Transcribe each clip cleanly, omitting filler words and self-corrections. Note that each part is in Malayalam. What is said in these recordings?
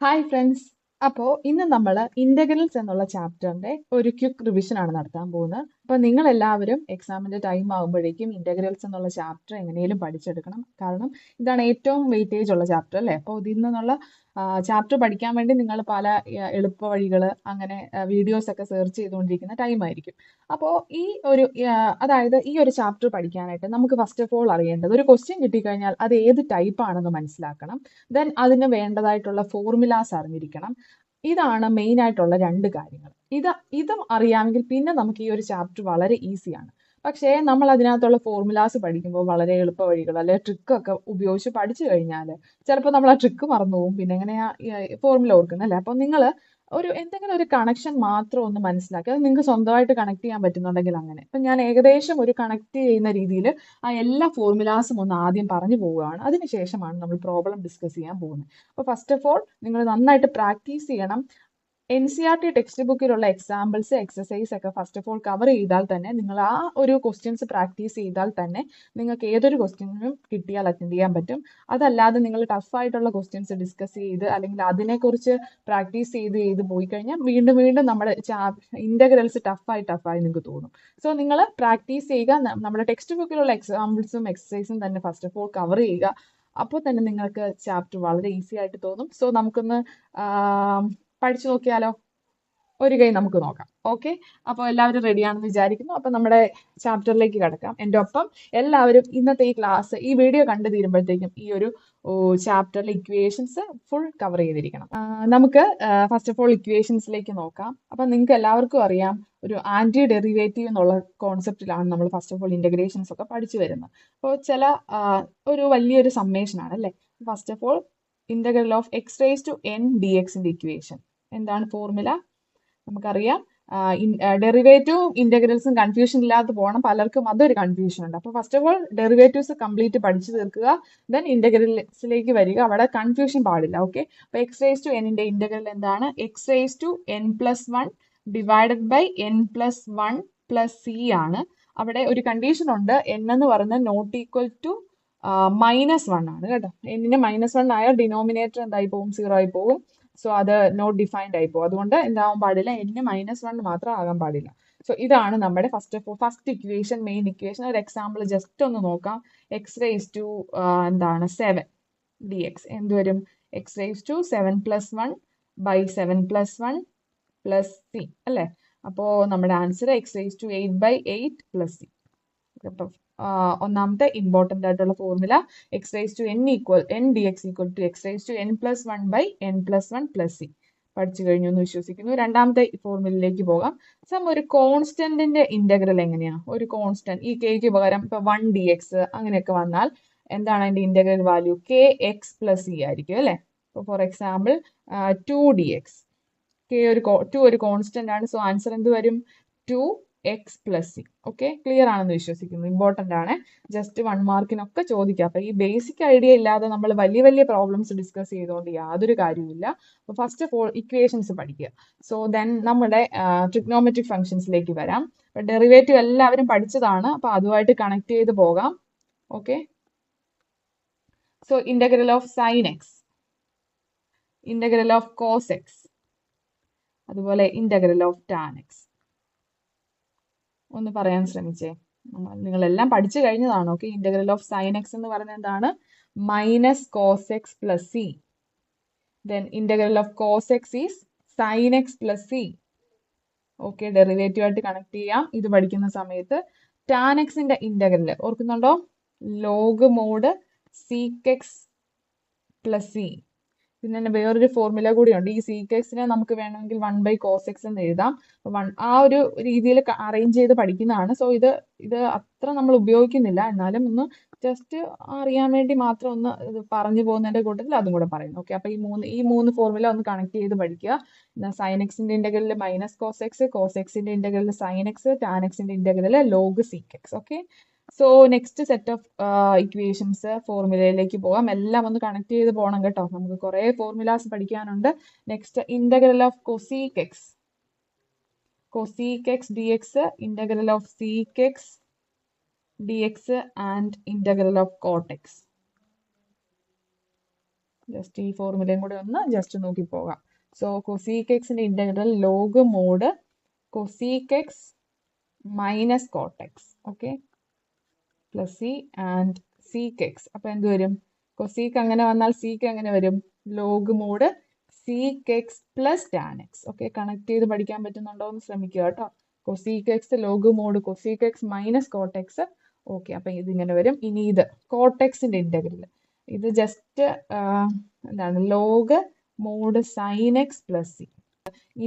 Hi friends. അപ്പോൾ ഇന്ന് നമ്മൾ ഇന്റഗ്രൽസ് എന്നുള്ള ചാപ്റ്ററിന്റെ ഒരു ക്വിക്ക് റിവിഷൻ ആണ് നടത്താൻ പോകുന്നത്. അപ്പോൾ നിങ്ങൾ എല്ലാവരും എക്സാമിന്റെ ടൈം ആകുമ്പോഴേക്കും ഇന്റഗ്രൽസ് എന്നുള്ള ചാപ്റ്റർ എങ്ങനെയും പഠിച്ചെടുക്കണം. കാരണം ഇതാണ് ഏറ്റവും വെയിറ്റേജ് ഉള്ള ചാപ്റ്റർ അല്ലേ. അപ്പോൾ ഇതിൽ നിന്നുള്ള ചാപ്റ്റർ പഠിക്കാൻ വേണ്ടി നിങ്ങൾ പല എളുപ്പ വഴികൾ അങ്ങനെ വീഡിയോസ് ഒക്കെ സെർച്ച് ചെയ്തുകൊണ്ടിരിക്കുന്ന ടൈം ആയിരിക്കും. അപ്പോൾ അതായത് ഈ ഒരു ചാപ്റ്റർ പഠിക്കാനായിട്ട് നമുക്ക് ഫസ്റ്റ് ഓഫ് ഓൾ അറിയേണ്ടത് ഒരു ക്വസ്റ്റ്യൻ കിട്ടിക്കഴിഞ്ഞാൽ അത് ഏത് ടൈപ്പ് ആണെന്ന് മനസ്സിലാക്കണം. ദെൻ അതിന് വേണ്ടതായിട്ടുള്ള ഫോർമുലാസ് അറിഞ്ഞിരിക്കണം. ഇതാണ് മെയിൻ ആയിട്ടുള്ള രണ്ട് കാര്യങ്ങൾ. ഇതും അറിയാമെങ്കിൽ പിന്നെ നമുക്ക് ഈ ഒരു ചാപ്റ്റർ വളരെ ഈസിയാണ്. പക്ഷേ നമ്മൾ അതിനകത്തുള്ള ഫോർമുലാസ് പഠിക്കുമ്പോൾ വളരെ എളുപ്പ വഴികൾ അല്ലെ ട്രിക്കൊക്കെ ഉപയോഗിച്ച് പഠിച്ചു കഴിഞ്ഞാൽ ചിലപ്പോൾ നമ്മൾ ആ ട്രിക്ക് മറന്നു പോകും. പിന്നെ എങ്ങനെയാ ഫോർമുല ഓർക്കുന്നത്? അപ്പോൾ നിങ്ങൾ എന്തെങ്കിലും ഒരു കണക്ഷൻ മാത്രം ഒന്ന് മനസ്സിലാക്കി അത് നിങ്ങൾക്ക് സ്വന്തമായിട്ട് കണക്ട് ചെയ്യാൻ പറ്റുന്നുണ്ടെങ്കിൽ അങ്ങനെ. അപ്പം ഞാൻ ഏകദേശം ഒരു കണക്ട് ചെയ്യുന്ന രീതിയിൽ ആ എല്ലാ ഫോർമുലാസും ഒന്ന് ആദ്യം പറഞ്ഞു പോവുകയാണ്. അതിനുശേഷമാണ് നമ്മൾ പ്രോബ്ലം ഡിസ്കസ് ചെയ്യാൻ പോകുന്നത്. അപ്പോൾ ഫസ്റ്റ് ഓഫ് ഓൾ നിങ്ങൾ നന്നായിട്ട് പ്രാക്ടീസ് ചെയ്യണം. NCERT ടെക്സ്റ്റ് ബുക്കിലുള്ള എക്സാമ്പിൾസ് എക്സസൈസ് ഒക്കെ ഫസ്റ്റ് ഓഫ് ഓൾ കവർ ചെയ്താൽ തന്നെ നിങ്ങൾ ആ ഒരു ക്വസ്റ്റ്യൻസ് പ്രാക്ടീസ് ചെയ്താൽ തന്നെ നിങ്ങൾക്ക് ഏതൊരു ക്വസ്റ്റ്യനും കിട്ടിയാൽ അറ്റൻഡ് ചെയ്യാൻ പറ്റും. അതല്ലാതെ നിങ്ങൾ ടഫായിട്ടുള്ള ക്വസ്റ്റ്യൻസ് ഡിസ്കസ് ചെയ്ത് അല്ലെങ്കിൽ അതിനെക്കുറിച്ച് പ്രാക്ടീസ് ചെയ്ത് പോയി കഴിഞ്ഞാൽ വീണ്ടും വീണ്ടും നമ്മുടെ ഇന്റഗ്രൽസ് ടഫായി നിങ്ങൾക്ക് തോന്നും. സോ നിങ്ങൾ പ്രാക്ടീസ് ചെയ്യുക. നമ്മുടെ ടെക്സ്റ്റ് ബുക്കിലുള്ള എക്സാമ്പിൾസും എക്സസൈസും തന്നെ ഫസ്റ്റ് ഓഫ് ഓൾ കവർ ചെയ്യുക. അപ്പോൾ തന്നെ നിങ്ങൾക്ക് ചാപ്റ്റർ വളരെ ഈസി ആയിട്ട് തോന്നും. സോ നമുക്കൊന്ന് പഠിച്ചു നോക്കിയാലോ? ഒരു കൈ നമുക്ക് നോക്കാം. ഓക്കെ, അപ്പോൾ എല്ലാവരും റെഡിയാണെന്ന് വിചാരിക്കുന്നു. അപ്പം നമ്മുടെ ചാപ്റ്ററിലേക്ക് കിടക്കാം. എൻ്റെ ഒപ്പം എല്ലാവരും ഇന്നത്തെ ഈ വീഡിയോ കണ്ടു തീരുമ്പോഴത്തേക്കും ഈ ഒരു ചാപ്റ്ററിലെ ഇക്വേഷൻസ് ഫുൾ കവർ ചെയ്തിരിക്കണം. നമുക്ക് ഫസ്റ്റ് ഓഫ് ഓൾ ഇക്വേഷൻസിലേക്ക് നോക്കാം. അപ്പം നിങ്ങൾക്ക് എല്ലാവർക്കും അറിയാം ഒരു ആന്റി ഡെറിവേറ്റീവ് എന്നുള്ള കോൺസെപ്റ്റിലാണ് നമ്മൾ ഫസ്റ്റ് ഓഫ് ഓൾ ഇന്റഗ്രേഷൻസ് ഒക്കെ പഠിച്ചു വരുന്നത്. അപ്പോൾ ഒരു വലിയൊരു സമ്മേഷൻ ആണ് അല്ലേ. First of all integral of x raise to n d എക്സിന്റെ ഇക്വേഷൻ എന്താണ് ഫോർമുല നമുക്കറിയാം. ഡെറിവേറ്റീവും ഇന്റഗ്രൽസും കൺഫ്യൂഷൻ ഇല്ലാതെ പോകണം. പലർക്കും അതൊരു കൺഫ്യൂഷൻ ഉണ്ട്. അപ്പോൾ first of all derivatives complete പഠിച്ചു തീർക്കുക. ദെൻ ഇന്റഗ്രൽസിലേക്ക് വരിക. അവിടെ കൺഫ്യൂഷൻ പാടില്ല. ഓക്കെ, അപ്പോൾ എക്സ് റേസ് ടു എന്നിന്റെ ഇന്റഗ്രൽ എന്താണ്? X raise to n plus one divided by n plus one plus c ആണ്. അവിടെ ഒരു കണ്ടീഷൻ ഉണ്ട്. എൻ എന്ന് പറയുന്നത് നോട്ട് ഈക്വൽ ടു -1 ആണ് കേട്ടോ. എന്നിന് -1 ആയ ഡിനോമിനേറ്റർ എന്തായി പോകും? 0 ആയി പോകും. സോ അത് നോട്ട് ഡിഫൈൻഡ് ആയി പോകും. അതുകൊണ്ട് എന്താവാൻ പാടില്ല? എന്നിന് -1 മാത്രം ആകാൻ പാടില്ല. സോ ഇതാണ് നമ്മുടെ ഫസ്റ്റ് ഇക്വേഷൻ, മെയിൻ ഇക്വേഷൻ. ഒരു എക്സാമ്പിൾ ജസ്റ്റ് ഒന്ന് നോക്കാം. X raise to 7 d x എന്ത് വരും? X raise to 7 + 1 by 7 + 1 plus c അല്ലേ. അപ്പോൾ നമ്മുടെ answer x raise to 8/8 plus c. ഒന്നാമത്തെ ഇമ്പോർട്ടന്റ് ആയിട്ടുള്ള formula x raise to n d x equal to x raise to n + 1/n+1 plus c പഠിച്ചു കഴിഞ്ഞു എന്ന് വിശ്വസിക്കുന്നു. രണ്ടാമത്തെ ഫോർമുലയിലേക്ക് പോകാം. ഒരു കോൺസ്റ്റന്റിന്റെ ഇന്റഗ്രൽ എങ്ങനെയാ? ഒരു കോൺസ്റ്റന്റ് ഈ കെക്ക് പകരം ഇപ്പൊ 1 dx അങ്ങനെയൊക്കെ വന്നാൽ എന്താണ് അതിന്റെ ഇന്റഗ്രൽ വാല്യൂ? kx + e ആയിരിക്കും അല്ലെ. For example 2 dx. ടു ഒരു കോൺസ്റ്റന്റ് ആണ്. സോ ആൻസർ എന്ത് വരും? 2x + c. ഓക്കെ, ക്ലിയർ ആണെന്ന് വിശ്വസിക്കുന്നു. ഇമ്പോർട്ടന്റ് ആണ്. ജസ്റ്റ് 1 മാർക്കിനൊക്കെ ചോദിക്കാം. അപ്പൊ ഈ ബേസിക് ഐഡിയ ഇല്ലാതെ നമ്മൾ വലിയ വലിയ പ്രോബ്ലംസ് ഡിസ്കസ് ചെയ്തുകൊണ്ട് യാതൊരു കാര്യവുമില്ല. അപ്പൊ ഫസ്റ്റ് ഓഫ് ഓൾ ഇക്വേഷൻസ് പഠിക്കുക. സോ ദെൻ നമ്മുടെ ട്രിഗ്നോമെട്രിക് ഫംഗ്ഷൻസിലേക്ക് വരാം. ഡെറിവേറ്റീവ് എല്ലാവരും പഠിച്ചതാണ്. അപ്പൊ അതുമായിട്ട് കണക്ട് ചെയ്ത് പോകാം. Okay, so integral of sine x, integral of cos x, അതുപോലെ ഇന്റഗ്രൽ ഓഫ് ടാൻ എക്സ്. ഒന്ന് പറയാൻ ശ്രമിച്ചേ. നിങ്ങളെല്ലാം പഠിച്ചു കഴിഞ്ഞതാണ്. Okay, integral of sine x എന്ന് പറയുന്നത് എന്താണ്? -cos x + c. Then integral of cos x is sine x + c. Okay, derivative ആയിട്ട് കണക്ട് ചെയ്യാം ഇത് പഠിക്കുന്ന സമയത്ത്. ടാൻ എക്സിന്റെ ഇന്റഗ്രൽ ഓർക്കുന്നുണ്ടോ? Log mode seek X + c. പിന്നെ വേറൊരു ഫോർമുല കൂടിയുണ്ട്. ഈ സീക്സിനെ നമുക്ക് വേണമെങ്കിൽ 1/cos x എന്ന് എഴുതാം. ആ ഒരു രീതിയിൽ അറേഞ്ച് ചെയ്ത് പഠിക്കുന്നതാണ്. സോ ഇത് അത്ര നമ്മൾ ഉപയോഗിക്കുന്നില്ല. എന്നാലും ഒന്ന് ജസ്റ്റ് അറിയാൻ വേണ്ടി മാത്രം ഒന്ന് പറഞ്ഞു പോകുന്നതിന്റെ കൂട്ടത്തിൽ അതും കൂടെ പറയുന്നു. ഓക്കെ, അപ്പൊ ഈ മൂന്ന് ഫോർമുല ഒന്ന് കണക്ട് ചെയ്ത് പഠിക്കുക. സൈൻ എക്സിന്റെ ഇന്റഗ്രൽ -cos x, കോസ് എക്സിന്റെ ഇന്റഗ്രൽ സൈൻ എക്സ്, ടാൻ എക്സിന്റെ integral log sec x. Okay, so next set of equations ഫോർമുലയിലേക്ക് പോകാം. എല്ലാം ഒന്ന് കണക്ട് ചെയ്ത് പോകണം കേട്ടോ. നമുക്ക് കുറെ ഫോർമുലാസ് പഠിക്കാനുണ്ട്. Next integral of cosec X d X, integral of seek X d X and integral of coat X. Just ഈ ഫോർമുലയും കൂടെ ഒന്ന് ജസ്റ്റ് നോക്കി പോകാം. സോ കൊസീക് എക്സിന്റെ integral log mode cosec X minus cot x, okay, plus C and seek X. അപ്പൊ എന്ത് വരും? കൊസീക്ക് അങ്ങനെ വന്നാൽ സീക്ക് എങ്ങനെ വരും? Log mode seek X plus tan X. Okay, connect ചെയ്ത് പഠിക്കാൻ പറ്റുന്നുണ്ടോ എന്ന് ശ്രമിക്കുക കേട്ടോ. Cosec x log mod cosec x minus cot x. Okay, അപ്പൊ ഇതിങ്ങനെ വരും. ഇനി ഇത് കോട്ടെക്സിന്റെ ഇന്റഗ്രൽ, ഇത് ജസ്റ്റ് എന്താണ്, log mod sine x plus c.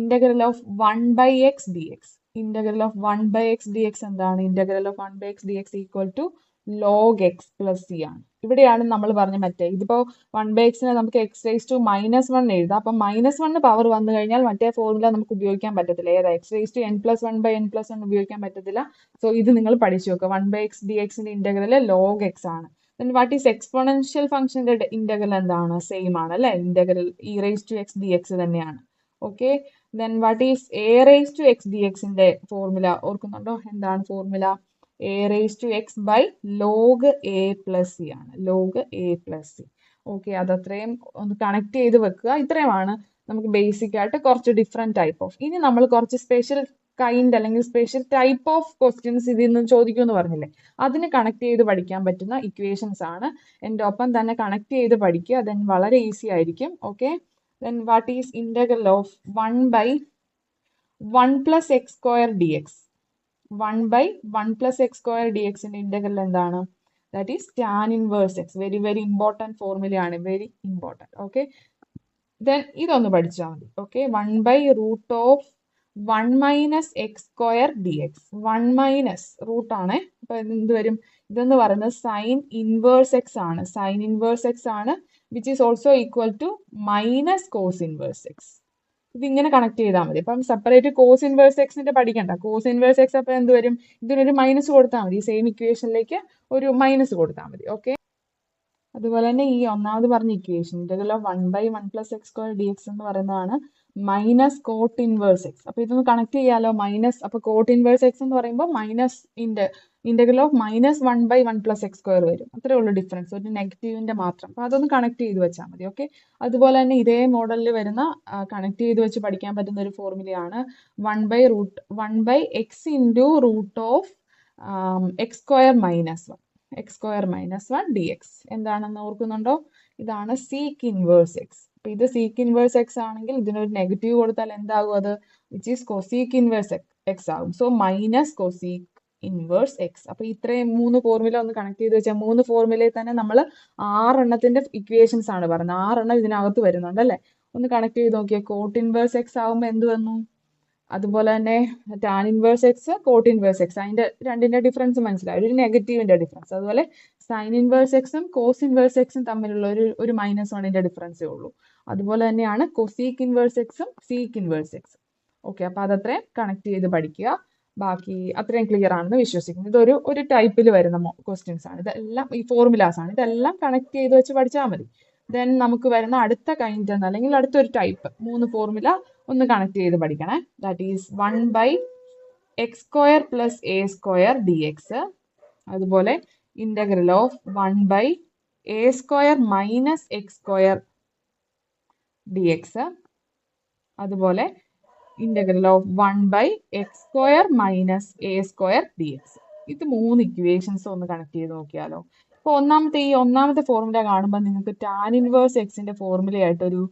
Integral of 1/x dx. Integral of 1/x dx എന്താണ്? Integral of 1/x dx equal to log x plus c ആണ്. ഇവിടെയാണ് നമ്മൾ പറഞ്ഞ മറ്റേ, ഇതിപ്പോ 1/x നമുക്ക് എക്സ് റേസ് ടു -1 എഴുതാം. അപ്പൊ -1 പവർ വന്നു കഴിഞ്ഞാൽ മറ്റേ ഫോർമുല നമുക്ക് ഉപയോഗിക്കാൻ പറ്റത്തില്ല. ഏതാ? എക്സ് റേസ് ടു n+1/n+1 ഉപയോഗിക്കാൻ പറ്റത്തില്ല. സോ ഇത് നിങ്ങൾ പഠിച്ചു വെക്കുക. 1/x dxന്റെ ഇന്റഗ്രൽ ലോഗ് എക്സ് ആണ്. വാട്ട് ഈസ് എക്സ്പോണൻഷ്യൽ ഫംഗ്ഷന്റെ ഇന്റഗ്രൽ എന്താണ്? സെയിം ആണ് അല്ലെ, integral e raise to x d x തന്നെയാണ്. Okay, then what is a raise to x d എക്സിന്റെ ഫോർമുല ഓർക്കുന്നുണ്ടോ? എന്താണ് formula? A raise to x by log a plus c ആണ്, log a plus c. Okay, അതത്രയും ഒന്ന് കണക്ട് ചെയ്ത് വെക്കുക. ഇത്രയുമാണ് നമുക്ക് ബേസിക് ആയിട്ട് കുറച്ച് ഡിഫറെന്റ് ടൈപ്പ് ഓഫ്. ഇനി നമ്മൾ കുറച്ച് സ്പെഷ്യൽ കൈൻഡ് അല്ലെങ്കിൽ സ്പെഷ്യൽ ടൈപ്പ് ഓഫ് ക്വസ്റ്റ്യൻസ് ഇതിൽ നിന്ന് ചോദിക്കുമെന്ന് പറഞ്ഞില്ലേ, അതിന് കണക്ട് ചെയ്ത് പഠിക്കാൻ പറ്റുന്ന ഇക്വേഷൻസ് ആണ്. എൻ്റെ ഒപ്പം തന്നെ കണക്ട് ചെയ്ത് പഠിക്കുക, ദെൻ വളരെ ഈസി ആയിരിക്കും. Okay, then what is integral of 1/1 plus x square dx? 1/1 plus x square dx ന്റെ ഇന്റഗ്രൽ എന്താണ്? That is tan inverse x. Very important formula ആണ്, very important. Okay, then ഇതൊന്ന് പഠിച്ചാൽ മതി. Okay, 1/√1 minus x square dx. 1 minus root ആണ്. അപ്പൊ എന്ത് വരും? ഇതെന്ന് പറയുന്നത് സൈൻ ഇൻവേഴ്സ് എക്സ് ആണ്, സൈൻ ഇൻവേഴ്സ് എക്സ് ആണ്, which is also equal to minus cos inverse x. ഇതിങ്ങനെ കണക്ട് ചെയ്താൽ മതി. അപ്പം സെപ്പറേറ്റ് കോസ് ഇൻവേഴ്സ് എക്സിന്റെ പഠിക്കണ്ട. കോസ് ഇൻവേഴ്സ് എക്സ് അപ്പൊ എന്ത് വരും? ഇതിനൊരു മൈനസ് കൊടുത്താൽ മതി, സെയിം ഇക്വേഷനിലേക്ക് ഒരു മൈനസ് കൊടുത്താൽ മതി. ഓക്കെ, അതുപോലെ തന്നെ ഈ ഒന്നാമത് പറഞ്ഞ equation integral of 1/1 plus x square dx എന്ന് പറയുന്നതാണ് മൈനസ് കോട്ട് ഇൻവേഴ്സ് എക്സ്. അപ്പൊ ഇതൊന്ന് കണക്ട് ചെയ്യാലോ. മൈനസ്, അപ്പൊ കോട്ട് ഇൻവേഴ്സ് എക്സ് എന്ന് പറയുമ്പോൾ minus integral of -1/1 plus x square വരും. അത്രേ ഉള്ളൂ ഡിഫറൻസ്, ഒരു നെഗറ്റീവിന്റെ മാത്രം. അപ്പൊ അതൊന്ന് കണക്ട് ചെയ്ത് വെച്ചാൽ മതി. ഓക്കെ, അതുപോലെ തന്നെ ഇതേ മോഡലിൽ വരുന്ന കണക്ട് ചെയ്ത് വെച്ച് പഠിക്കാൻ പറ്റുന്ന ഒരു ഫോർമുലയാണ് 1/x into root of x square minus 1. X square -1 D X എന്താണെന്ന് ഓർക്കുന്നുണ്ടോ? ഇതാണ് സീക്ക് ഇൻവേഴ്സ് എക്സ്. അപ്പൊ ഇത് സീക്ക് ഇൻവേഴ്സ് എക്സ് ആണെങ്കിൽ ഇതിനൊരു നെഗറ്റീവ് കൊടുത്താൽ എന്താകും? അത് which is cosec inverse x ആകും. So minus cosec inverse x. അപ്പൊ ഇത്രയും 3 ഫോർമുല ഒന്ന് കണക്ട് ചെയ്ത് വെച്ചാൽ 3 ഫോർമുലയിൽ തന്നെ നമ്മൾ 6 എണ്ണത്തിന്റെ ഇക്വേഷൻസ് ആണ് പറഞ്ഞത്. 6 എണ്ണം ഇതിനകത്ത് വരുന്നുണ്ട് അല്ലെ. ഒന്ന് കണക്ട് ചെയ്ത് നോക്കിയാൽ കോട്ട് ഇൻവേഴ്സ് എക്സ് ആകുമ്പോൾ എന്ത് വന്നു? അതുപോലെ തന്നെ tan inverse X, cot inverse X, അതിന്റെ രണ്ടിന്റെ ഡിഫറൻസ് മനസ്സിലായി, ഒരു നെഗറ്റീവിന്റെ ഡിഫറൻസ്. അതുപോലെ സൈൻ ഇൻവേഴ്സ് എക്സും കോസ് ഇൻവേഴ്സ് എക്സും തമ്മിലുള്ള ഒരു -1ന്റെ ഡിഫറൻസേ ഉള്ളൂ. അതുപോലെ തന്നെയാണ് കൊസീക്ക് ഇൻവേഴ്സ് എക്സും സീക്ക് ഇൻവേഴ്സ് എക്സും. ഓക്കെ, അപ്പൊ അതത്രയും കണക്ട് ചെയ്ത് പഠിക്കുക. ബാക്കി അത്രയും ക്ലിയർ ആണെന്ന് വിശ്വസിക്കുന്നു. ഇതൊരു ടൈപ്പിൽ വരുന്ന ക്വസ്റ്റ്യൻസ് ആണ്, ഇതെല്ലാം ഈ ഫോർമുലാസ് ആണ്. ഇതെല്ലാം കണക്ട് ചെയ്ത് വെച്ച് പഠിച്ചാൽ മതി. ദെൻ നമുക്ക് വരുന്ന അടുത്ത കൈൻഡ് അല്ലെങ്കിൽ അടുത്തൊരു ടൈപ്പ് 3 ഫോർമുല ഒന്ന് കണക്ട് ചെയ്ത് പഠിക്കണേ. That is 1/x square plus a square dx. അതുപോലെ integral of 1/a square minus x square dx. അതുപോലെ integral of 1/x square minus a square dx. ഇത് 3 ഇക്വേഷൻസ് ഒന്ന് കണക്ട് ചെയ്ത് നോക്കിയാലോ. ഇപ്പൊ ഒന്നാമത്തെ ഫോർമുല കാണുമ്പോൾ നിങ്ങൾക്ക് ടാൻ ഇൻവേഴ്സ് എക്സിന്റെ ഫോർമുലയായിട്ടൊരു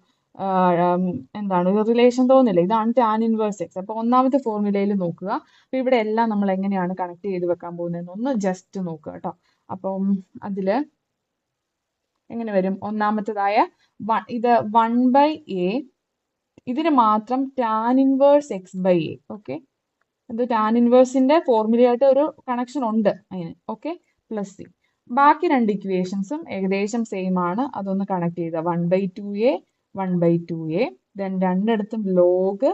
എന്താണ് ഒരു റിലേഷൻ തോന്നില്ല. ഇതാണ് ടാൻ ഇൻവേഴ്സ് എക്സ്. അപ്പൊ ഒന്നാമത്തെ ഫോർമുലയിൽ നോക്കുക. അപ്പൊ ഇവിടെ എല്ലാം നമ്മൾ എങ്ങനെയാണ് കണക്ട് ചെയ്ത് വെക്കാൻ പോകുന്നതെന്ന് ഒന്ന് ജസ്റ്റ് നോക്കുക കേട്ടോ. അപ്പം അതില് എങ്ങനെ വരും? ഒന്നാമത്തേതായ ഇത് 1/a, ഇതിന് മാത്രം tan inverse x by a. Okay, അത് ടാൻ ഇൻവേഴ്സിന്റെ ഫോർമുലയായിട്ട് ഒരു കണക്ഷൻ ഉണ്ട് അതിന്. Okay, plus c. ബാക്കി 2 ഇക്വേഷൻസും ഏകദേശം സെയിം ആണ്. അതൊന്ന് കണക്ട് ചെയ്ത 1/2a 1/2a. ദെൻ രണ്ടിടത്തും ലോഗ്.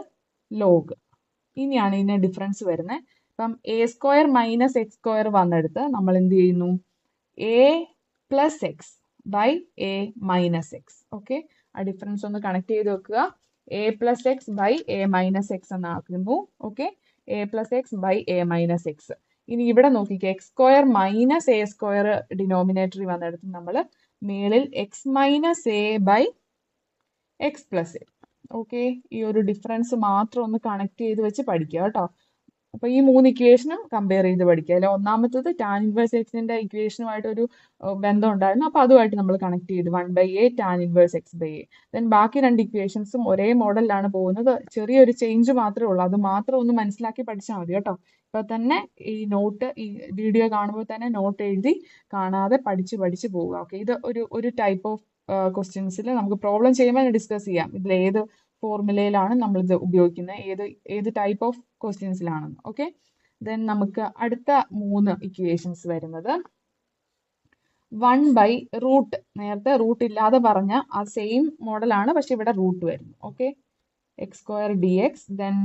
ഇനിയാണ് ഇതിന്റെ ഡിഫറൻസ് വരുന്നത്. അപ്പം a square minus x square വന്നെടുത്ത് നമ്മൾ എന്ത് ചെയ്യുന്നു? a plus x by a minus x. Okay, ആ ഡിഫറൻസ് ഒന്ന് കണക്ട് ചെയ്ത് വെക്കുക. a plus x by a minus x എന്നാക്കുന്നു. Okay, a plus x by a minus x. ഇനി ഇവിടെ നോക്കിക്കേ, x square minus a square ഡിനോമിനേറ്ററി വന്നെടുത്ത് നമ്മൾ മേളിൽ x minus a by x plus a. Okay, ഈ ഒരു ഡിഫറൻസ് മാത്രം ഒന്ന് കണക്ട് ചെയ്ത് വെച്ച് പഠിക്കുക കേട്ടോ. അപ്പൊ ഈ മൂന്ന് ഇക്വേഷനും കമ്പയർ ചെയ്ത് പഠിക്കുക. അല്ലെ ഒന്നാമത്തത് ടാൻ ഇൻവേഴ്സ് എക്സിന്റെ ഇക്വേഷനുമായിട്ട് ഒരു ബന്ധം ഉണ്ടായിരുന്നു. അപ്പൊ അതുമായിട്ട് നമ്മൾ കണക്ട് ചെയ്തു 1/a tan inverse x by a. Then ബാക്കി രണ്ട് ഇക്വേഷൻസും ഒരേ മോഡലിലാണ് പോകുന്നത്. ചെറിയൊരു ചേഞ്ച് മാത്രമേ ഉള്ളൂ. അത് മാത്രം ഒന്ന് മനസ്സിലാക്കി പഠിച്ചാൽ മതി കേട്ടോ. ഇപ്പൊ തന്നെ ഈ നോട്ട്, ഈ വീഡിയോ കാണുമ്പോൾ തന്നെ നോട്ട് എഴുതി കാണാതെ പഠിച്ച് പോവുക. ഓക്കെ, ഇത് ഒരു ടൈപ്പ് ഓഫ് ക്വസ്റ്റ്യൻസിൽ നമുക്ക് പ്രോബ്ലം ചെയ്യുമ്പോൾ ഡിസ്കസ് ചെയ്യാം. ഇതിൽ ഏത് ഫോർമുലയിലാണ് നമ്മൾ ഇത് ഉപയോഗിക്കുന്നത്, ഏത് ടൈപ്പ് ഓഫ് ക്വസ്റ്റ്യൻസിലാണെന്ന്. ഓക്കെ, ദെൻ നമുക്ക് അടുത്ത 3 ഇക്വേഷൻസ് വരുന്നത് 1/√. നേരത്തെ റൂട്ട് ഇല്ലാതെ പറഞ്ഞ ആ സെയിം മോഡലാണ്, പക്ഷെ ഇവിടെ റൂട്ട് വരുന്നു. Okay, x square d x, then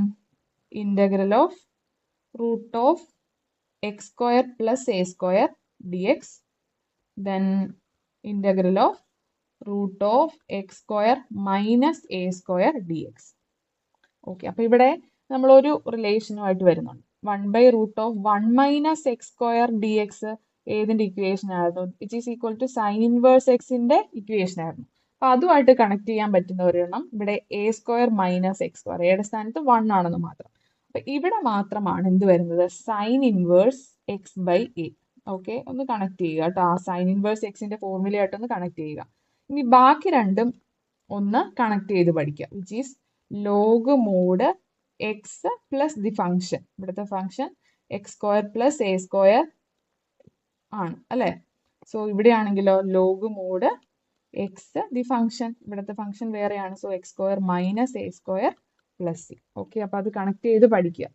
integral of root of x square plus a square d x, then integral of root of x square minus a square d x. Okay, അപ്പൊ ഇവിടെ നമ്മളൊരു റിലേഷനുമായിട്ട് വരുന്നുണ്ട്. 1/√1 minus x square d x ഏതിന്റെ ഇക്വേഷൻ ആയിരുന്നു? Which is equal to sine inverse എക്സിന്റെ ഇക്വേഷൻ ആയിരുന്നു. അപ്പൊ അതുമായിട്ട് കണക്ട് ചെയ്യാൻ പറ്റുന്ന ഒരെണ്ണം ഇവിടെ a square minus x square, എയുടെ സ്ഥാനത്ത് 1 ആണെന്ന് മാത്രം. അപ്പൊ ഇവിടെ മാത്രമാണ് എന്ത് വരുന്നത്? Sine inverse x by a. Okay, ഒന്ന് കണക്ട് ചെയ്യുക കേട്ടോ. ആ സൈൻ ഇൻവേഴ്സ് എക്സിന്റെ ഫോർമുലയായിട്ടൊന്ന് കണക്ട് ചെയ്യുക. ഇനി ബാക്കി രണ്ടും ഒന്ന് കണക്ട് ചെയ്ത് പഠിക്കുക. Which is log mod x plus the function. ഇവിടുത്തെ function x square plus a square ആണ് അല്ലെ. സോ ഇവിടെയാണെങ്കിലോ log mod x the function, ഇവിടുത്തെ ഫംഗ്ഷൻ വേറെയാണ്. So x square minus a square plus c. Okay, അപ്പൊ അത് കണക്ട് ചെയ്ത് പഠിക്കുക.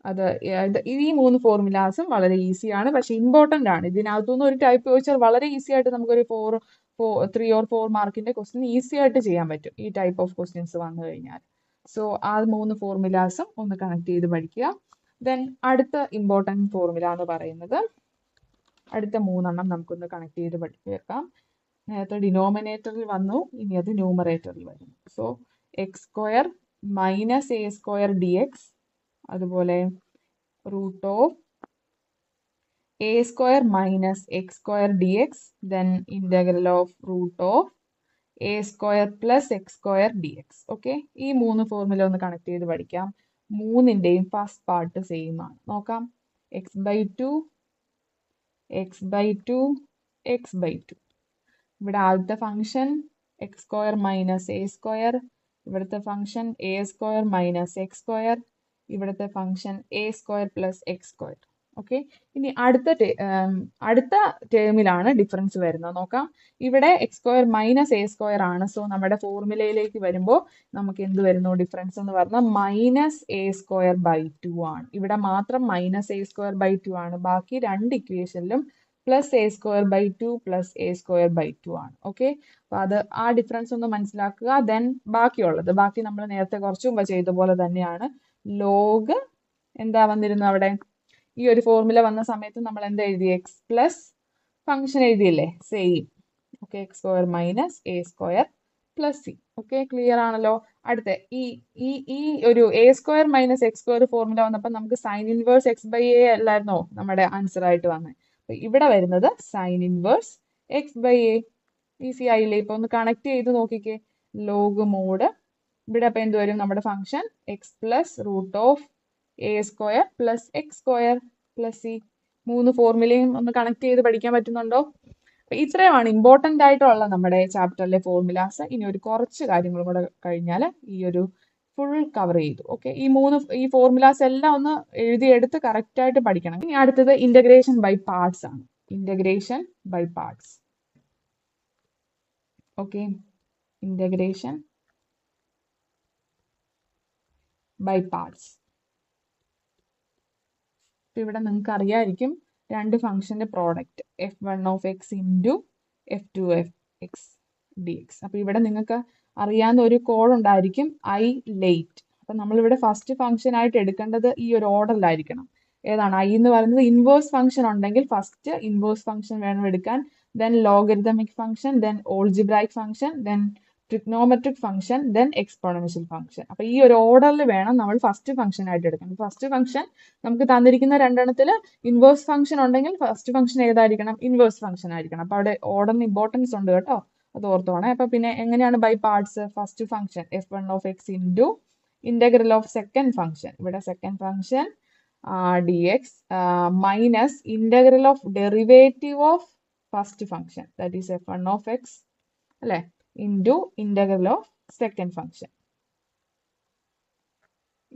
അത് ഈ 3 ഫോർമുലാസും വളരെ ഈസിയാണ്, പക്ഷെ ഇമ്പോർട്ടന്റ് ആണ്. ഇതിനകത്തുനിന്ന് ഒരു ടൈപ്പ് ചോദിച്ചാൽ വളരെ ഈസി ആയിട്ട് നമുക്കൊരു 3 or 4 മാർക്കിന്റെ ക്വസ്റ്റ്യൻ ഈസി ആയിട്ട് ചെയ്യാൻ പറ്റും ഈ ടൈപ്പ് ഓഫ് ക്വസ്റ്റ്യൻസ് വന്നു കഴിഞ്ഞാൽ. സോ ആ 3 ഫോർമുലാസും ഒന്ന് കണക്ട് ചെയ്ത് പഠിക്കുക. ദെൻ അടുത്ത ഇമ്പോർട്ടൻറ്റ് ഫോർമുല എന്ന് പറയുന്നത്, അടുത്ത 3 എണ്ണം നമുക്കൊന്ന് കണക്ട് ചെയ്ത് വെക്കാം. നേരത്തെ ഡിനോമിനേറ്ററിൽ വന്നു, ഇനി അത് ന്യൂമറേറ്ററിൽ വരുന്നു. So x square minus a square d x, അതുപോലെ root of a square minus x square d x, then integral of root of a square plus x square d x. Okay, ഈ 3 ഫോർമുല ഒന്ന് കണക്ട് ചെയ്ത് പഠിക്കാം. മൂന്നിന്റെയും ഫസ്റ്റ് പാർട്ട് സെയിം ആണ്. നോക്കാം, x/2 x/2 x/2. ഇവിടെ ആദ്യത്തെ function x square minus a square, ഇവിടുത്തെ function a square minus x square, ഇവിടുത്തെ function a square plus x square. Okay, ഇനി അടുത്ത ടേമിലാണ് ഡിഫറൻസ് വരുന്നത്. നോക്കാം, ഇവിടെ x square minus a square ആണ്. സോ നമ്മുടെ ഫോർമുലയിലേക്ക് വരുമ്പോൾ നമുക്ക് എന്ത് വരുന്നു? ഡിഫറൻസ് എന്ന് പറഞ്ഞാൽ മൈനസ് എ സ്ക്വയർ ബൈ 2 ആണ്. ഇവിടെ മാത്രം മൈനസ് എ സ്ക്വയർ ബൈ 2 ആണ്. ബാക്കി രണ്ട് ഇക്വേഷനിലും plus a square by 2 plus a square by 2 ആണ്. ഓക്കെ, അപ്പൊ അത് ആ ഡിഫറൻസ് ഒന്ന് മനസ്സിലാക്കുക. ദെൻ ബാക്കി നമ്മൾ നേരത്തെ കുറച്ചു മുമ്പ് ചെയ്ത പോലെ തന്നെയാണ്. ലോഗ് എന്താ വന്നിരുന്നു അവിടെ? ഈ ഒരു ഫോർമുല വന്ന സമയത്ത് നമ്മൾ എന്താ എഴുതി? എക്സ് പ്ലസ് ഫംഗ്ഷൻ എഴുതിയില്ലേ? Same. Okay, x square minus a square plus c. Okay, clear ആണല്ലോ. അടുത്ത ഈ ഒരു a square minus x square formula വന്നപ്പോൾ നമുക്ക് sine inverse x by a അല്ലായിരുന്നോ നമ്മുടെ ആൻസർ ആയിട്ട് വന്നത്? ഇവിടെ വരുന്നത് sine inverse x by a. Easy ആയില്ലേ? ഇപ്പൊ ഒന്ന് കണക്ട് ചെയ്ത് നോക്കിക്കേ. ലോഗ് മോഡ് ഇവിടെ അപ്പൊ എന്ത് വരും? നമ്മുടെ function x plus root of a square plus x square plus c. 3 ഫോർമുലയും ഒന്ന് കണക്ട് ചെയ്ത് പഠിക്കാൻ പറ്റുന്നുണ്ടോ? ഇത്രയുമാണ് ഇമ്പോർട്ടന്റ് ആയിട്ടുള്ള നമ്മുടെ ചാപ്റ്ററിലെ ഫോർമുലാസ്. ഇനി ഒരു കുറച്ച് കാര്യങ്ങളും കൂടെ കഴിഞ്ഞാൽ ഈ ഒരു ഫുൾ കവർ ചെയ്തു. ഓക്കെ, ഈ ഫോർമുലാസ് എല്ലാം ഒന്ന് എഴുതിയെടുത്ത് കറക്റ്റ് ആയിട്ട് പഠിക്കണം. ഇനി അടുത്തത് ഇന്റഗ്രേഷൻ ബൈ പാർട്സ് ആണ്. Integration by parts. Okay, integration by parts. ഇവിടെ നിങ്ങൾക്ക് അറിയായിരിക്കും രണ്ട് ഫംഗ്ഷന്റെ product f1 of x into f2 of x dx. അപ്പൊ ഇവിടെ നിങ്ങൾക്ക് അറിയാവുന്ന ഒരു കോഡ് ഉണ്ടായിരിക്കും, ഐ ലേറ്റ്. അപ്പൊ നമ്മളിവിടെ ഫസ്റ്റ് ഫംഗ്ഷൻ ആയിട്ട് എടുക്കേണ്ടത് ഈ ഒരു ഓർഡറിലായിരിക്കണം. ഏതാണ്? ഐ എന്ന് പറയുന്നത് ഇൻവേഴ്സ് ഫംഗ്ഷൻ ഉണ്ടെങ്കിൽ ഫസ്റ്റ് ഇൻവേഴ്സ് ഫംഗ്ഷൻ വേണം എടുക്കാൻ, then logarithmic function, then algebraic function, then trigonometric function then exponential function. അപ്പൊ ഈ ഒരു ഓർഡറിൽ വേണം നമ്മൾ ഫസ്റ്റ് ഫംഗ്ഷൻ ആയിട്ട് എടുക്കാൻ. ഫസ്റ്റ് ഫംഗ്ഷൻ നമുക്ക് തന്നിരിക്കുന്ന രണ്ടെണ്ണത്തിൽ ഇൻവേഴ്സ് ഫംഗ്ഷൻ ഉണ്ടെങ്കിൽ ഫസ്റ്റ് ഫംഗ്ഷൻ ഏതായിരിക്കണം? ഇൻവേഴ്സ് ഫംഗ്ഷൻ ആയിരിക്കണം. അപ്പൊ അവിടെ ഓർഡറിന് ഇമ്പോർട്ടൻസ് ഉണ്ട് കേട്ടോ, അത് ഓർത്തോണേ. അപ്പൊ പിന്നെ എങ്ങനെയാണ് by parts? First function f1 into integral of second function, ഇവിടെ second function dx minus integral of derivative of first function that is f1 അല്ലെ, into integral of second function.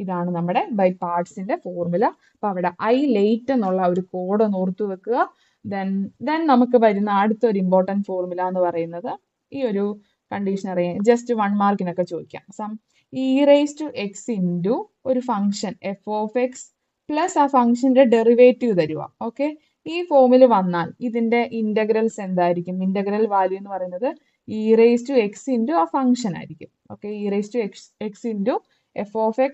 ഇതാണ് നമ്മുടെ ബൈ പാർട്സിന്റെ ഫോർമുല. അപ്പൊ അവിടെ ഐ ലേറ്റ് എന്നുള്ള ഒരു കോഡ് ഒന്ന് ഓർത്തു വെക്കുക. ദെൻ നമുക്ക് വരുന്ന അടുത്തൊരു ഇമ്പോർട്ടൻറ്റ് ഫോർമുല എന്ന് പറയുന്നത് ഈ ഒരു കണ്ടീഷൻ അറിയാം, ജസ്റ്റ് 1 മാർക്കിനൊക്കെ ചോദിക്കാം. Some e raise to x into ഒരു ഫംഗ്ഷൻ f(x) പ്ലസ് ആ ഫംഗ്ഷന്റെ ഡെറിവേറ്റീവ് തരുക. ഓക്കെ, ഈ ഫോമിൽ വന്നാൽ ഇതിന്റെ ഇന്റഗ്രൽസ് എന്തായിരിക്കും? ഇന്റഗ്രൽ വാല്യൂ എന്ന് പറയുന്നത് e raise to x into ആ ഫംഗ്ഷൻ ആയിരിക്കും. Okay, e raise to x into f(x)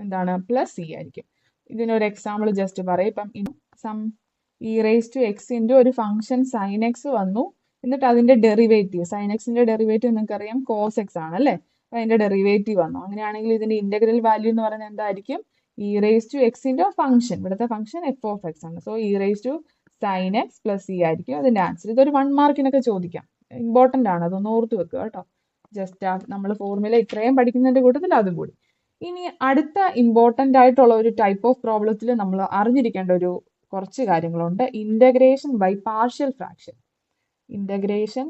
എന്താണ് പ്ലസ് സി ആയിരിക്കും. ഇതിനൊരു എക്സാമ്പിൾ ജസ്റ്റ് പറയും. ഇപ്പം some e raise to x into ഒരു ഫംഗ്ഷൻ സൈൻ എക്സ് വന്നു, എന്നിട്ട് അതിന്റെ ഡെറിവേറ്റീവ്, സൈൻ എക്സിന്റെ ഡെറിവേറ്റീവ് നിങ്ങൾക്ക് അറിയാം കോസ് എക്സ് ആണ് അല്ലേ, അപ്പൊ അതിന്റെ ഡെറിവേറ്റീവ് വന്നു. അങ്ങനെയാണെങ്കിൽ ഇതിന്റെ ഇന്റഗ്രൽ വാല്യൂ എന്ന് പറയുന്നത് എന്തായിരിക്കും? E raise to x into function, ഇവിടുത്തെ ഫംഗ്ഷൻ f(x) ആണ്. So e raise to sine x plus c ആയിരിക്കും അതിന്റെ ആൻസർ. ഇതൊരു 1 മാർക്കിനൊക്കെ ചോദിക്കാം, ഇമ്പോർട്ടന്റ് ആണ്, അതൊന്ന് ഓർത്ത് വെക്കുക കേട്ടോ. ജസ്റ്റ് നമ്മൾ ഫോർമുല ഇത്രയും പഠിക്കുന്നതിന്റെ കൂട്ടത്തിൽ അതും കൂടി. ഇനി അടുത്ത ഇമ്പോർട്ടന്റ് ആയിട്ടുള്ള ഒരു ടൈപ്പ് ഓഫ് പ്രോബ്ലത്തിൽ നമ്മൾ അറിഞ്ഞിരിക്കേണ്ട ഒരു കുറച്ച് കാര്യങ്ങളുണ്ട്. Integration by partial fraction. Integration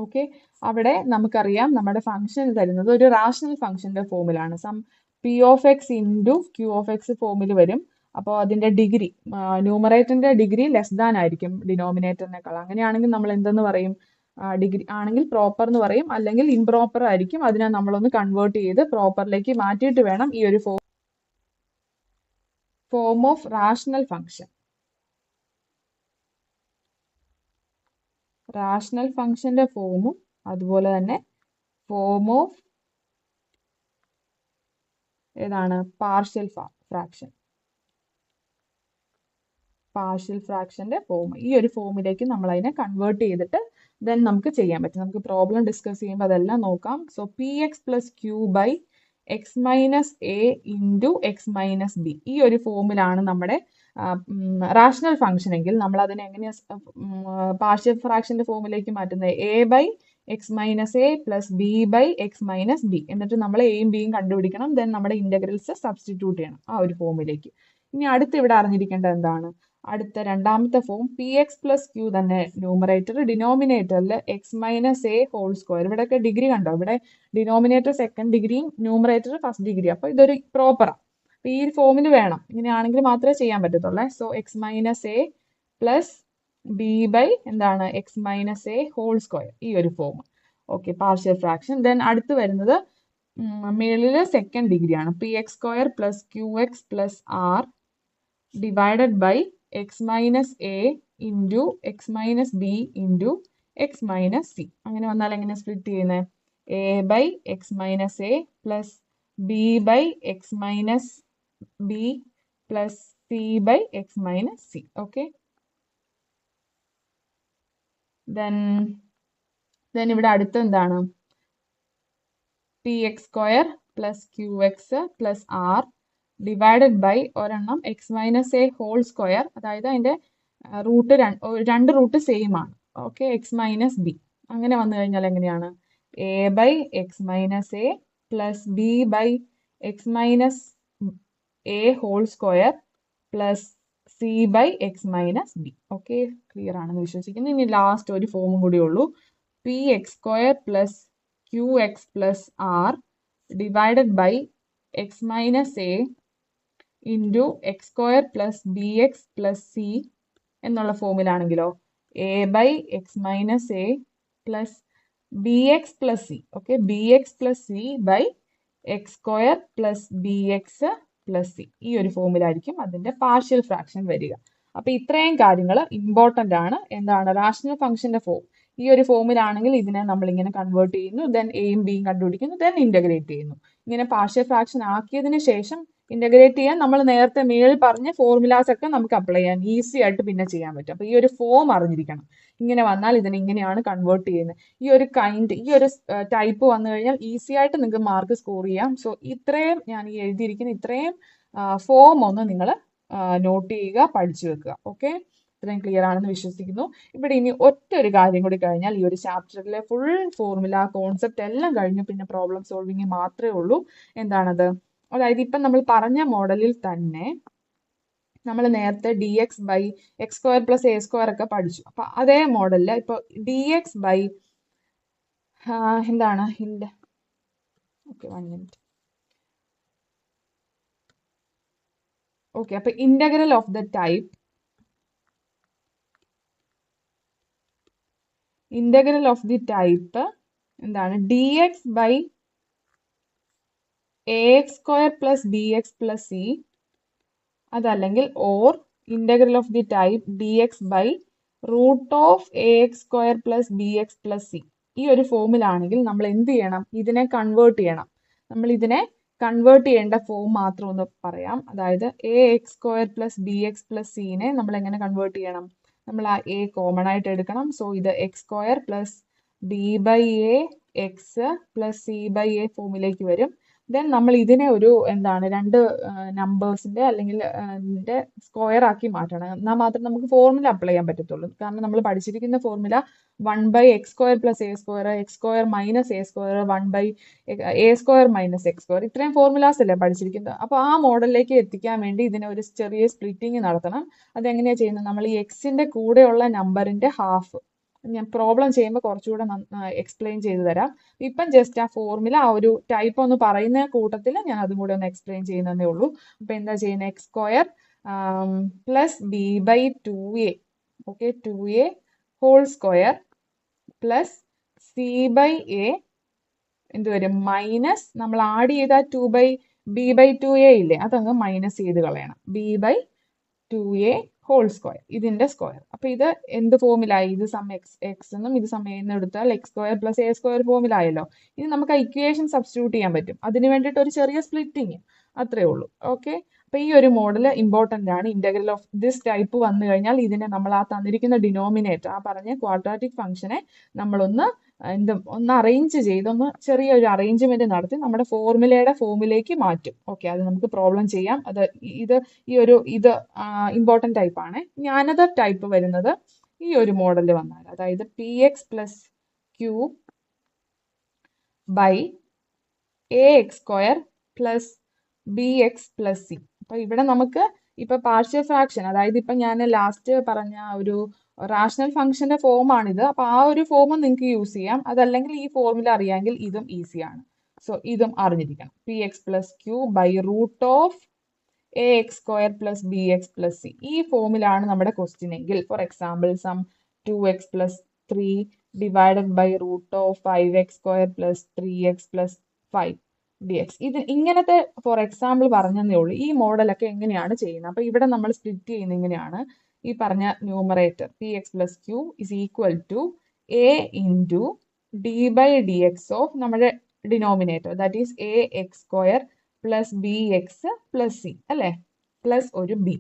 okay, അവിടെ നമുക്കറിയാം നമ്മുടെ ഫംഗ്ഷൻ തരുന്നത് ഒരു റാഷണൽ ഫംഗ്ഷന്റെ ഫോമിലാണ്. സം p(x) ഇൻറ്റു q(x) ഫോമിൽ വരും. അപ്പോൾ അതിന്റെ ഡിഗ്രി, ന്യൂമറേറ്ററിന്റെ ഡിഗ്രി ലെസ് ദാൻ ആയിരിക്കും ഡിനോമിനേറ്ററിനേക്കാൾ. അങ്ങനെയാണെങ്കിൽ നമ്മൾ എന്തെന്ന് പറയും? ഡിഗ്രി ആണെങ്കിൽ പ്രോപ്പർ എന്ന് പറയും, അല്ലെങ്കിൽ ഇംപ്രോപ്പർ ആയിരിക്കും. അതിനെ നമ്മളൊന്ന് കൺവേർട്ട് ചെയ്ത് പ്രോപ്പറിലേക്ക് മാറ്റിയിട്ട് വേണം ഈ ഒരു form of rational function. Rational ഫംഗ്ഷന്റെ ഫോമും അതുപോലെ തന്നെ ഫോം ഓഫ് ഏതാണ്? Partial fraction. പാർഷ്യൽ ഫ്രാക്ഷന്റെ ഫോം, ഈ ഒരു ഫോമിലേക്ക് നമ്മൾ അതിനെ കൺവേർട്ട് ചെയ്തിട്ട് ദെൻ നമുക്ക് ചെയ്യാൻ പറ്റും. നമുക്ക് പ്രോബ്ലം ഡിസ്കസ് ചെയ്യുമ്പോൾ അതെല്ലാം നോക്കാം. So px plus q by x minus a into x minus b, ഈ ഒരു ഫോമിലാണ് നമ്മുടെ റാഷണൽ ഫംഗ്ഷൻ എങ്കിൽ നമ്മൾ അതിനെ എങ്ങനെയാണ് പാർഷ്യൽ ഫ്രാക്ഷന്റെ ഫോമിലേക്ക് മാറ്റുന്നത്? A by x minus a plus b by x minus b, എന്നിട്ട് നമ്മൾ എയും ബിയും കണ്ടുപിടിക്കണം. ദെൻ നമ്മുടെ ഇന്റഗ്രൽസ് സബ്സ്റ്റിറ്റ്യൂട്ട് ചെയ്യണം ആ ഒരു ഫോമിലേക്ക്. ഇനി അടുത്ത് ഇവിടെ അറിഞ്ഞിരിക്കേണ്ടത് എന്താണ്? അടുത്ത രണ്ടാമത്തെ ഫോം px പ്ലസ് ക്യൂ തന്നെ ന്യൂമറേറ്റർ, ഡിനോമിനേറ്ററിൽ x minus a whole square. ഇവിടെയൊക്കെ ഡിഗ്രി കണ്ടോ? ഇവിടെ ഡിനോമിനേറ്റർ സെക്കൻഡ് ഡിഗ്രിയും ന്യൂമറേറ്റർ ഫസ്റ്റ് ഡിഗ്രി. അപ്പൊ ഇതൊരു പ്രോപ്പറാണ്. അപ്പൊ ഈ ഫോമിൽ വേണം, ഇങ്ങനെയാണെങ്കിൽ മാത്രമേ ചെയ്യാൻ പറ്റത്തുള്ളൂ. So x minus a plus b by എന്താണ് x minus a whole square, ഈ ഒരു form. Okay, partial fraction. Then അടുത്ത് വരുന്നത് മേളില് സെക്കൻഡ് ഡിഗ്രി ആണ്. px² plus qx plus r divided by x minus a into x minus b into x minus c. അങ്ങനെ വന്നാൽ എങ്ങനെ സ്പ്ലിറ്റ് ചെയ്യുന്നത്? A by x minus a plus b by x minus b plus c by x minus C. Okay, then ഇവിടെ അടുത്ത് എന്താണ്? px² plus qx plus r divided by ഒരെണ്ണം x minus a whole square, അതായത് അതിന്റെ റൂട്ട് രണ്ട് റൂട്ട് സെയിം ആണ്. Okay, x minus b. അങ്ങനെ വന്നു കഴിഞ്ഞാൽ എങ്ങനെയാണ്? A by x minus a plus b by x minus a whole square plus c by x minus b. Okay, clear ആണെന്ന് വിശ്വസിക്കുന്നു. ഇനി ലാസ്റ്റ് ഒരു ഫോമും കൂടി ഉള്ളൂ. px² plus qx plus r divided by x minus a into x² plus b x plus c എന്നുള്ള ഫോമിലാണെങ്കിലോ a by x minus a plus b x plus c. Okay, b x plus c by x² plus b x plus c, ഈ ഒരു ഫോമിലായിരിക്കും അതിന്റെ പാർഷ്യൽ ഫ്രാക്ഷൻ വരിക. അപ്പൊ ഇത്രയും കാര്യങ്ങൾ ഇമ്പോർട്ടന്റ് ആണ്. എന്താണ്? റാഷണൽ ഫംഗ്ഷന്റെ ഫോം ഈ ഒരു ഫോമിലാണെങ്കിൽ ഇതിനെ നമ്മൾ ഇങ്ങനെ കൺവേർട്ട് ചെയ്യുന്നു, ദെൻ എയും ബിയും കണ്ടുപിടിക്കുന്നു, ദെൻ ഇന്റഗ്രേറ്റ് ചെയ്യുന്നു. ഇങ്ങനെ പാർഷ്യൽ ഫ്രാക്ഷൻ ആക്കിയതിന് ശേഷം ഇന്റഗ്രേറ്റ് ചെയ്യാൻ നമ്മൾ നേരത്തെ മേളിൽ പറഞ്ഞ ഫോർമുലാസ് ഒക്കെ നമുക്ക് അപ്ലൈ ചെയ്യാൻ ഈസി ആയിട്ട് പിന്നെ ചെയ്യാൻ പറ്റും. അപ്പൊ ഈ ഒരു ഫോം അറിഞ്ഞിരിക്കണം. ഇങ്ങനെ വന്നാൽ ഇതിനെ ഇങ്ങനെയാണ് കൺവേർട്ട് ചെയ്യുന്നത്. ഈ ഒരു ടൈപ്പ് വന്നു കഴിഞ്ഞാൽ ഈസി ആയിട്ട് നിങ്ങൾക്ക് മാർക്ക് സ്കോർ ചെയ്യാം. സോ ഇത്രയും ഞാൻ ഈ എഴുതിയിരിക്കുന്ന ഇത്രയും ഫോം ഒന്ന് നിങ്ങൾ നോട്ട് ചെയ്യുക, പഠിച്ചു വെക്കുക. ഓക്കെ, ഇത്രയും ക്ലിയർ ആണെന്ന് വിശ്വസിക്കുന്നു. ഇവിടെ ഇനി ഒറ്റ ഒരു കാര്യം കൂടി കഴിഞ്ഞാൽ ഈ ഒരു ചാപ്റ്ററിലെ ഫുൾ ഫോർമുല കോൺസെപ്റ്റ് എല്ലാം കഴിഞ്ഞു. പിന്നെ പ്രോബ്ലം സോൾവിങ് മാത്രമേ ഉള്ളൂ. എന്താണത്? അതായത് ഇപ്പം നമ്മൾ പറഞ്ഞ മോഡലിൽ തന്നെ നമ്മൾ നേരത്തെ d x by x square plus a square ഒക്കെ പഠിച്ചു. അപ്പൊ അതേ മോഡലില് ഇപ്പൊ ഡി എക്സ് ബൈ എന്താണ് ഓക്കെ 1 മിനിറ്റ്. ഓക്കെ, അപ്പൊ ഇന്റഗ്രൽ ഓഫ് ദ ടൈപ്പ് എന്താണ്? D x by a x square plus b x plus c, അതല്ലെങ്കിൽ or integral of the type d x by root of a x square plus b x plus c. ഈ ഒരു ഫോമിലാണെങ്കിൽ നമ്മൾ എന്ത് ചെയ്യണം? ഇതിനെ കൺവേർട്ട് ചെയ്യണം. നമ്മൾ ഇതിനെ കൺവേർട്ട് ചെയ്യേണ്ട ഫോം മാത്രം ഒന്ന് പറയാം. അതായത് a x square plus b x plus സിനെ നമ്മൾ എങ്ങനെ കൺവേർട്ട് ചെയ്യണം? നമ്മൾ ആ എ കോമൺ ആയിട്ട് എടുക്കണം. സോ ഇത് x square plus b by a x plus c by a ഫോമിലേക്ക് വരും. ദെൻ നമ്മൾ ഇതിനെ ഒരു രണ്ട് നമ്പേഴ്സിന്റെ അല്ലെങ്കിൽ സ്ക്വയർ ആക്കി മാറ്റണം. എന്നാൽ മാത്രം നമുക്ക് ഫോർമുല അപ്ലൈ ചെയ്യാൻ പറ്റത്തുള്ളൂ. കാരണം നമ്മൾ പഠിച്ചിരിക്കുന്ന formula 1 by x square plus a square, x square minus a square, 1 by a square minus x square, ഇത്രയും ഫോർമുലാസ് അല്ലേ പഠിച്ചിരിക്കുന്നത്. അപ്പോൾ ആ മോഡലിലേക്ക് എത്തിക്കാൻ വേണ്ടി ഇതിനെ ഒരു ചെറിയ സ്പ്ലിറ്റിംഗ് നടത്തണം. അതെങ്ങനെയാണ് ചെയ്യുന്നത്? നമ്മൾ ഈ എക്സിന്റെ കൂടെയുള്ള നമ്പറിന്റെ ഹാഫ് ഞാൻ പ്രോബ്ലം ചെയ്യുമ്പോൾ കുറച്ചുകൂടെ എക്സ്പ്ലെയിൻ ചെയ്തു തരാം. ഇപ്പം ജസ്റ്റ് ആ ഫോർമുല ആ ഒരു ടൈപ്പ് ഒന്ന് പറയുന്ന കൂട്ടത്തിൽ ഞാൻ അതും കൂടെ ഒന്ന് എക്സ്പ്ലെയിൻ ചെയ്യുന്നതേ ഉള്ളൂ. അപ്പൊ എന്താ ചെയ്യുന്നത്? X square plus b by 2a, okay, 2a whole square plus c by a എന്ത് വരും? മൈനസ് നമ്മൾ ആഡ് ചെയ്ത ബി ബൈ 2a ഇല്ലേ, അതങ്ങ് മൈനസ് ചെയ്ത് കളയണം. B by 2a whole square, ഇതിന്റെ സ്ക്വയർ. അപ്പൊ ഇത് എന്ത് ഫോമിലായി? ഇത് സം എക്സ് എന്നും ഇത് സം എ എന്നും എടുത്താൽ x square plus a square ഫോമിലായല്ലോ. ഇത് നമുക്ക് ഇക്വേഷൻ സബ്സ്റ്റിറ്റ്യൂട്ട് ചെയ്യാൻ പറ്റും. അതിന് വേണ്ടിയിട്ട് ഒരു ചെറിയ സ്പ്ലിറ്റിങ്, അത്രേ ഉള്ളൂ. ഓക്കെ, അപ്പൊ ഈ ഒരു മോഡൽ ഇമ്പോർട്ടന്റ് ആണ്. ഇന്റഗ്രൽ ഓഫ് ദിസ് ടൈപ്പ് വന്നു കഴിഞ്ഞാൽ ഇതിനെ നമ്മൾ ആ തന്നിരിക്കുന്ന ഡിനോമിനേറ്റർ, ആ പറഞ്ഞ ക്വാഡ്രാറ്റിക് ഫംഗ്ഷനെ നമ്മളൊന്ന് അറേഞ്ച് ചെയ്ത് ചെറിയൊരു അറേഞ്ച്മെന്റ് നടത്തി നമ്മുടെ ഫോമിലേക്ക് മാറ്റും. ഓക്കെ, അത് നമുക്ക് പ്രോബ്ലം ചെയ്യാം. ഇത് ഇമ്പോർട്ടന്റ് ടൈപ്പ് ആണ്. ഞാനത് ടൈപ്പ് വരുന്നത് ഈ ഒരു മോഡലിൽ വന്നാൽ, അതായത് p x plus q by a x square plus b x plus c. അപ്പൊ ഇവിടെ നമുക്ക് ഇപ്പൊ പാർഷ്യൽ ഫ്രാക്ഷൻ, അതായത് ഇപ്പൊ ഞാൻ ലാസ്റ്റ് പറഞ്ഞ ഒരു റാഷണൽ ഫംഗ്ഷന്റെ ഫോം ആണിത്. അപ്പൊ ആ ഒരു ഫോം നിങ്ങൾക്ക് യൂസ് ചെയ്യാം. അതല്ലെങ്കിൽ ഈ ഫോർമുല അറിയാമെങ്കിൽ ഇതും ഈസിയാണ്. സോ ഇതും അറിഞ്ഞിരിക്കണം. P x plus q by root of a x square plus b x plus c. ഈ ഫോമിലാണ് നമ്മുടെ ക്വസ്റ്റ്യൻ എങ്കിൽ, for example some 2x plus 3 divided by root of 5x square plus 3x plus 5 dx. ഇത് ഇങ്ങനത്തെ ഫോർ എക്സാമ്പിൾ പറഞ്ഞതേ ഉള്ളൂ. ഈ മോഡലൊക്കെ എങ്ങനെയാണ് ചെയ്യുന്നത്? അപ്പൊ ഇവിടെ നമ്മൾ സ്പ്ലിറ്റ് ചെയ്യുന്നത് ഇങ്ങനെയാണ്. ഈ പറഞ്ഞ numerator p x plus q is equal to a into d by d x of നമ്മുടെ denominator, that is a x square plus b x plus c അല്ലെ, പ്ലസ് ഒരു ബി.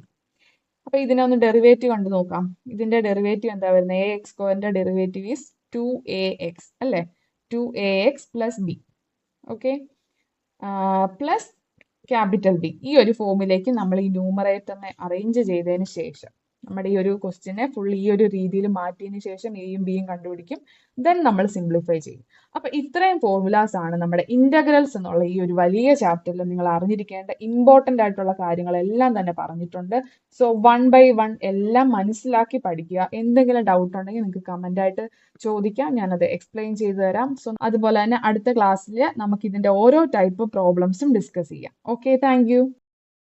അപ്പൊ ഇതിനെ ഒന്ന് ഡെറിവേറ്റീവ് കണ്ടു നോക്കാം. ഇതിന്റെ ഡെറിവേറ്റീവ് എന്താ വരുന്നത്? എ എക്സ് സ്ക്വയറിന്റെ ഡെറിവേറ്റീവ് ഈസ് 2ax അല്ലെ, 2ax plus B. Okay, plus capital B. ഈ ഒരു ഫോമിലേക്ക് നമ്മൾ ഈ ന്യൂമറേറ്ററിനെ അറേഞ്ച് ചെയ്തതിന് ശേഷം നമ്മുടെ ഈ ഒരു ക്വസ്റ്റ്യനെ ഫുൾ ഈ ഒരു രീതിയിൽ മാറ്റിയതിന് ശേഷം എയും ബിയും കണ്ടുപിടിക്കും. ദെൻ നമ്മൾ സിംപ്ലിഫൈ ചെയ്യും. അപ്പൊ ഇത്രയും ഫോർമുലാസ് ആണ് നമ്മുടെ ഇന്റഗ്രൽസ് എന്നുള്ള ഈ ഒരു വലിയ ചാപ്റ്ററിൽ നിങ്ങൾ അറിഞ്ഞിരിക്കേണ്ട ഇമ്പോർട്ടന്റ് ആയിട്ടുള്ള കാര്യങ്ങളെല്ലാം തന്നെ പറഞ്ഞിട്ടുണ്ട്. സോ 1 by 1 എല്ലാം മനസ്സിലാക്കി പഠിക്കുക. എന്തെങ്കിലും ഡൗട്ട് ഉണ്ടെങ്കിൽ നിങ്ങൾക്ക് കമന്റ് ആയിട്ട് ചോദിക്കാം, ഞാനത് എക്സ്പ്ലെയിൻ ചെയ്തു തരാം. സോ അതുപോലെ തന്നെ അടുത്ത ക്ലാസ്സിൽ നമുക്ക് ഇതിന്റെ ഓരോ ടൈപ്പ് പ്രോബ്ലംസും ഡിസ്കസ് ചെയ്യാം. Okay, thank you.